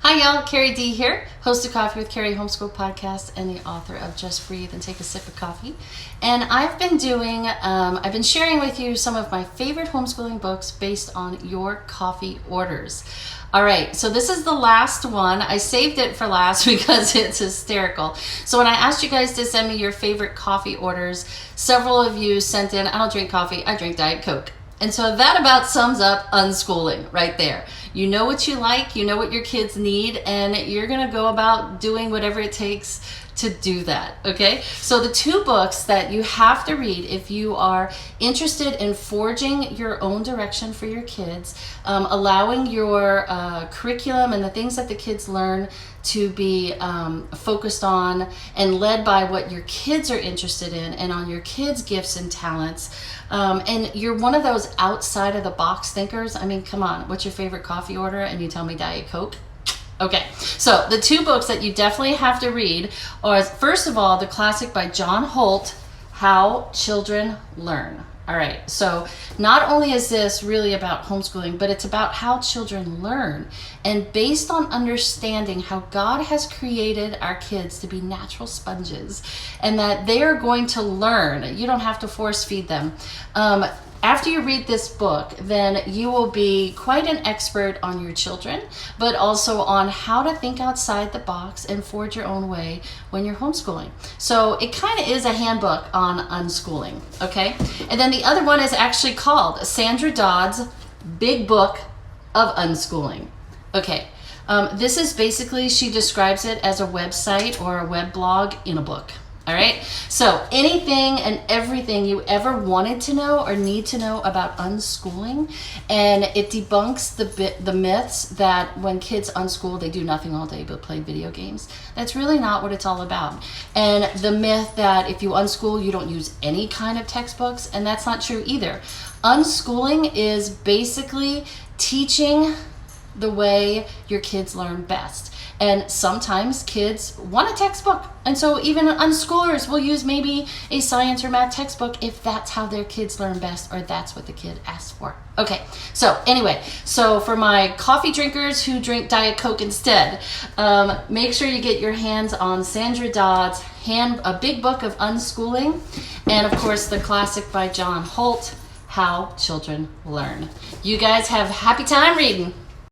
Hi y'all, Carrie D here, host of Coffee with Carrie Homeschool podcast and the author of Just Breathe and Take a Sip of Coffee. And I've been sharing with you some of my favorite homeschooling books based on your coffee orders. All right, so this is the last one. I saved it for last because it's hysterical. So when I asked you guys to send me your favorite coffee orders, several of you sent in, I don't drink coffee, I drink Diet Coke. And so that about sums up unschooling right there. You know what you like, you know what your kids need, and you're gonna go about doing whatever it takes to do that, okay? So the two books that you have to read if you are interested in forging your own direction for your kids, allowing your curriculum and the things that the kids learn to be focused on and led by what your kids are interested in and on your kids' gifts and talents. And you're one of those outside of the box thinkers. I mean, come on, what's your favorite coffee order? And you tell me Diet Coke? Okay, so the two books that you definitely have to read are, first of all, the classic by John Holt, How Children Learn. All right, so not only is this really about homeschooling, but it's about how children learn. And based on understanding how God has created our kids to be natural sponges and that they are going to learn, you don't have to force feed them. After you read this book, then you will be quite an expert on your children, but also on how to think outside the box and forge your own way when you're homeschooling. So it kind of is a handbook on unschooling, okay? And then the other one is actually called Sandra Dodd's Big Book of Unschooling. Okay, this is basically, she describes it as a website or a web blog in a book. All right, so anything and everything you ever wanted to know or need to know about unschooling, and it debunks the myths that when kids unschool, they do nothing all day but play video games. That's really not what it's all about. And the myth that if you unschool, you don't use any kind of textbooks, and that's not true either. Unschooling is basically teaching the way your kids learn best. And sometimes kids want a textbook. And so even unschoolers will use maybe a science or math textbook if that's how their kids learn best or that's what the kid asks for. Okay, so anyway, so for my coffee drinkers who drink Diet Coke instead, make sure you get your hands on Sandra Dodd's A Big Book of Unschooling, and of course the classic by John Holt, How Children Learn. You guys have a happy time reading.